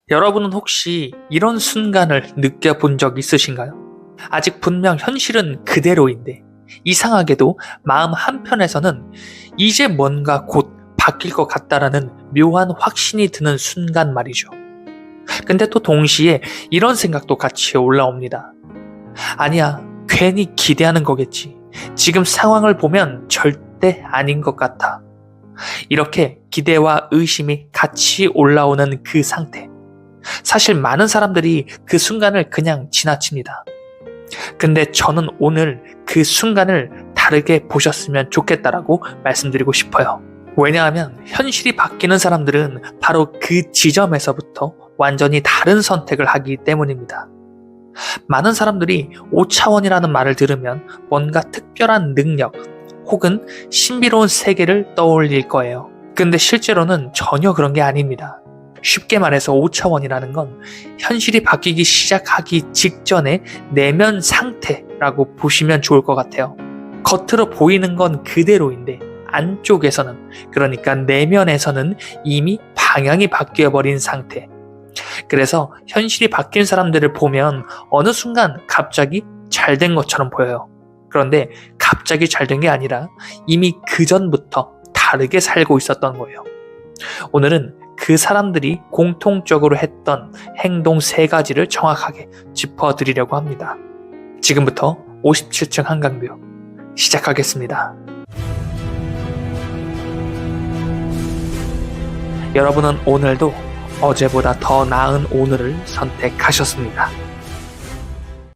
여러분은 혹시 이런 순간을 느껴본 적 있으신가요? 아직 분명 현실은 그대로인데 이상하게도 마음 한편에서는 이제 뭔가 곧 바뀔 것 같다라는 묘한 확신이 드는 순간 말이죠. 근데 또 동시에 이런 생각도 같이 올라옵니다. 아니야, 괜히 기대하는 거겠지. 지금 상황을 보면 절대 아닌 것 같아. 이렇게 기대와 의심이 같이 올라오는 그 상태. 사실 많은 사람들이 그 순간을 그냥 지나칩니다. 근데 저는 오늘 그 순간을 다르게 보셨으면 좋겠다라고 말씀드리고 싶어요. 왜냐하면 현실이 바뀌는 사람들은 바로 그 지점에서부터 완전히 다른 선택을 하기 때문입니다. 많은 사람들이 5차원이라는 말을 들으면 뭔가 특별한 능력 혹은 신비로운 세계를 떠올릴 거예요. 근데 실제로는 전혀 그런 게 아닙니다. 쉽게 말해서 5차원이라는 건 현실이 바뀌기 시작하기 직전의 내면 상태라고 보시면 좋을 것 같아요. 겉으로 보이는 건 그대로인데 안쪽에서는, 그러니까 내면에서는 이미 방향이 바뀌어버린 상태. 그래서 현실이 바뀐 사람들을 보면 어느 순간 갑자기 잘 된 것처럼 보여요. 그런데 갑자기 잘 된 게 아니라 이미 그 전부터 다르게 살고 있었던 거예요. 오늘은 그 사람들이 공통적으로 했던 행동 3가지를 정확하게 짚어드리려고 합니다. 지금부터 57층 한강뷰 시작하겠습니다. 여러분은 오늘도 어제보다 더 나은 오늘을 선택하셨습니다.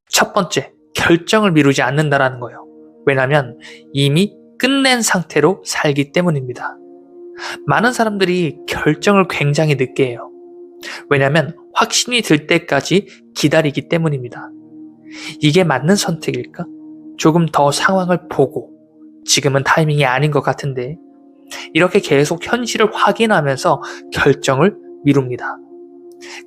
첫 번째, 결정을 미루지 않는다라는 거예요. 왜냐하면 이미 끝낸 상태로 살기 때문입니다. 많은 사람들이 결정을 굉장히 늦게 해요. 왜냐하면 확신이 들 때까지 기다리기 때문입니다. 이게 맞는 선택일까? 조금 더 상황을 보고 지금은 타이밍이 아닌 것 같은데 이렇게 계속 현실을 확인하면서 결정을 미룹니다.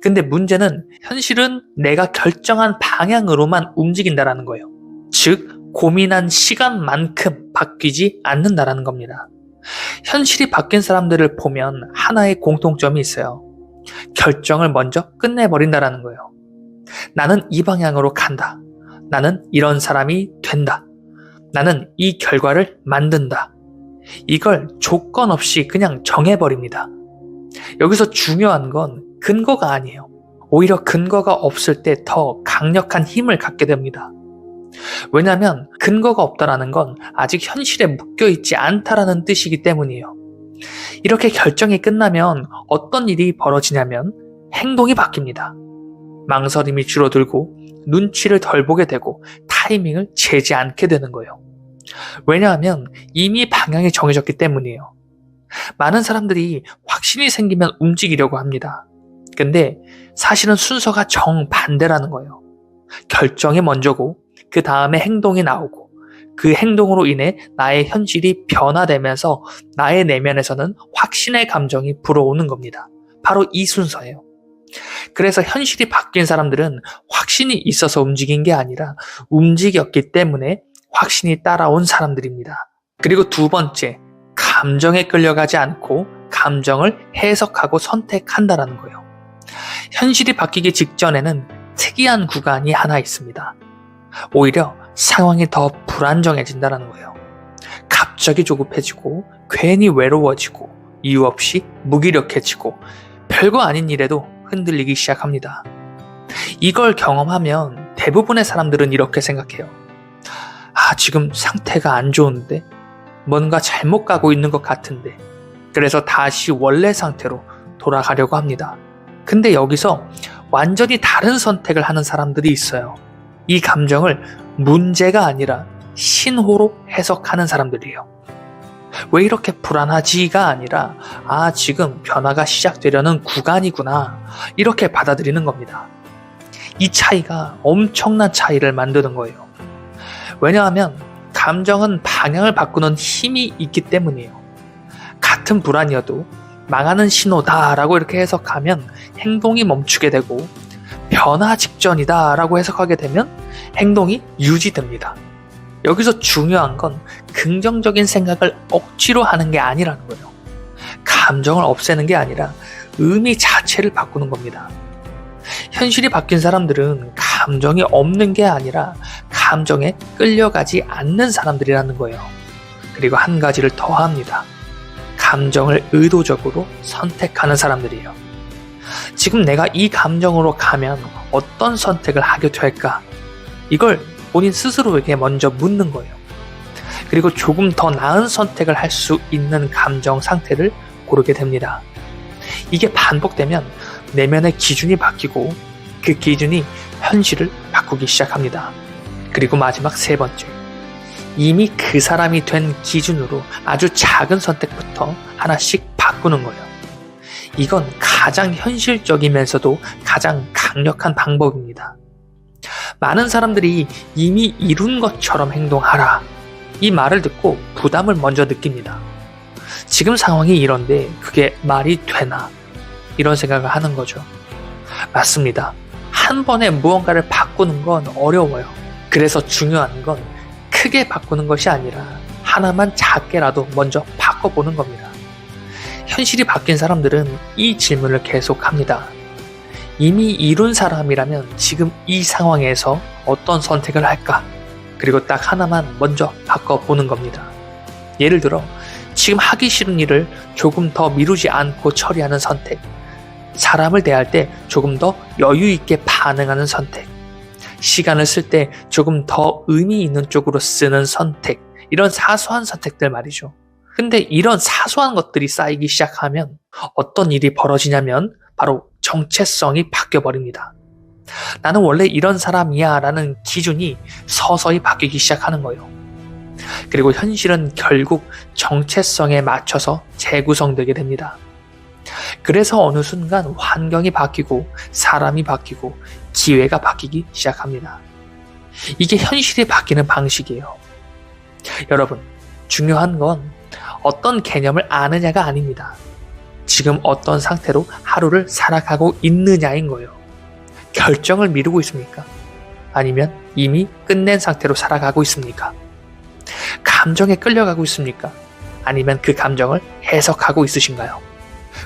근데 문제는 현실은 내가 결정한 방향으로만 움직인다라는 거예요. 즉, 고민한 시간만큼 바뀌지 않는다라는 겁니다. 현실이 바뀐 사람들을 보면 하나의 공통점이 있어요. 결정을 먼저 끝내버린다라는 거예요. 나는 이 방향으로 간다. 나는 이런 사람이 된다. 나는 이 결과를 만든다. 이걸 조건 없이 그냥 정해버립니다. 여기서 중요한 건 근거가 아니에요. 오히려 근거가 없을 때 더 강력한 힘을 갖게 됩니다. 왜냐하면 근거가 없다라는 건 아직 현실에 묶여있지 않다라는 뜻이기 때문이에요. 이렇게 결정이 끝나면 어떤 일이 벌어지냐면 행동이 바뀝니다. 망설임이 줄어들고 눈치를 덜 보게 되고 타이밍을 재지 않게 되는 거예요. 왜냐하면 이미 방향이 정해졌기 때문이에요. 많은 사람들이 확신이 생기면 움직이려고 합니다. 근데 사실은 순서가 정반대라는 거예요. 결정이 먼저고 그 다음에 행동이 나오고 그 행동으로 인해 나의 현실이 변화되면서 나의 내면에서는 확신의 감정이 불어오는 겁니다. 바로 이 순서예요. 그래서 현실이 바뀐 사람들은 확신이 있어서 움직인 게 아니라 움직였기 때문에 확신이 따라온 사람들입니다. 그리고 두 번째, 감정에 끌려가지 않고 감정을 해석하고 선택한다라는 거예요. 현실이 바뀌기 직전에는 특이한 구간이 하나 있습니다. 오히려 상황이 더 불안정해진다는 거예요. 갑자기 조급해지고 괜히 외로워지고 이유 없이 무기력해지고 별거 아닌 일에도 흔들리기 시작합니다. 이걸 경험하면 대부분의 사람들은 이렇게 생각해요. 지금 상태가 안 좋은데? 뭔가 잘못 가고 있는 것 같은데. 그래서 다시 원래 상태로 돌아가려고 합니다. 근데 여기서 완전히 다른 선택을 하는 사람들이 있어요. 이 감정을 문제가 아니라 신호로 해석하는 사람들이에요. 왜 이렇게 불안하지가 아니라 지금 변화가 시작되려는 구간이구나, 이렇게 받아들이는 겁니다. 이 차이가 엄청난 차이를 만드는 거예요. 왜냐하면 감정은 방향을 바꾸는 힘이 있기 때문이에요. 같은 불안이어도 망하는 신호다라고 이렇게 해석하면 행동이 멈추게 되고 변화 직전이다라고 해석하게 되면 행동이 유지됩니다. 여기서 중요한 건 긍정적인 생각을 억지로 하는 게 아니라는 거예요. 감정을 없애는 게 아니라 의미 자체를 바꾸는 겁니다. 현실이 바뀐 사람들은 감정이 없는 게 아니라 감정에 끌려가지 않는 사람들이라는 거예요. 그리고 한 가지를 더 합니다. 감정을 의도적으로 선택하는 사람들이에요. 지금 내가 이 감정으로 가면 어떤 선택을 하게 될까? 이걸 본인 스스로에게 먼저 묻는 거예요. 그리고 조금 더 나은 선택을 할 수 있는 감정 상태를 고르게 됩니다. 이게 반복되면 내면의 기준이 바뀌고 그 기준이 현실을 바꾸기 시작합니다. 그리고 마지막 세 번째, 이미 그 사람이 된 기준으로 아주 작은 선택부터 하나씩 바꾸는 거예요. 이건 가장 현실적이면서도 가장 강력한 방법입니다. 많은 사람들이 이미 이룬 것처럼 행동하라, 이 말을 듣고 부담을 먼저 느낍니다. 지금 상황이 이런데 그게 말이 되나? 이런 생각을 하는 거죠. 맞습니다. 한 번에 무언가를 바꾸는 건 어려워요. 그래서 중요한 건 크게 바꾸는 것이 아니라 하나만 작게라도 먼저 바꿔보는 겁니다. 현실이 바뀐 사람들은 이 질문을 계속합니다. 이미 이룬 사람이라면 지금 이 상황에서 어떤 선택을 할까? 그리고 딱 하나만 먼저 바꿔보는 겁니다. 예를 들어 지금 하기 싫은 일을 조금 더 미루지 않고 처리하는 선택, 사람을 대할 때 조금 더 여유 있게 반응하는 선택, 시간을 쓸 때 조금 더 의미 있는 쪽으로 쓰는 선택, 이런 사소한 선택들 말이죠. 근데 이런 사소한 것들이 쌓이기 시작하면 어떤 일이 벌어지냐면 바로 정체성이 바뀌어버립니다. 나는 원래 이런 사람이야 라는 기준이 서서히 바뀌기 시작하는 거예요. 그리고 현실은 결국 정체성에 맞춰서 재구성되게 됩니다. 그래서 어느 순간 환경이 바뀌고 사람이 바뀌고 기회가 바뀌기 시작합니다. 이게 현실이 바뀌는 방식이에요. 여러분, 중요한 건 어떤 개념을 아느냐가 아닙니다. 지금 어떤 상태로 하루를 살아가고 있느냐인 거예요. 결정을 미루고 있습니까? 아니면 이미 끝낸 상태로 살아가고 있습니까? 감정에 끌려가고 있습니까? 아니면 그 감정을 해석하고 있으신가요?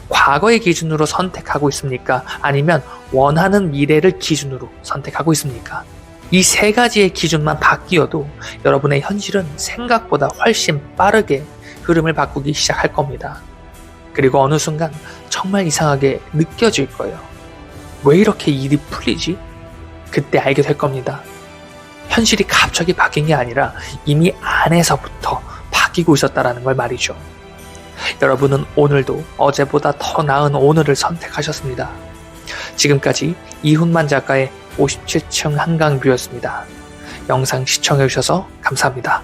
과거의 기준으로 선택하고 있습니까? 아니면 원하는 미래를 기준으로 선택하고 있습니까? 이 세 가지의 기준만 바뀌어도 여러분의 현실은 생각보다 훨씬 빠르게 흐름을 바꾸기 시작할 겁니다. 그리고 어느 순간 정말 이상하게 느껴질 거예요. 왜 이렇게 일이 풀리지? 그때 알게 될 겁니다. 현실이 갑자기 바뀐 게 아니라 이미 안에서부터 바뀌고 있었다는 걸 말이죠. 여러분은 오늘도 어제보다 더 나은 오늘을 선택하셨습니다. 지금까지 이훈만 작가의 57층 한강뷰였습니다. 영상 시청해주셔서 감사합니다.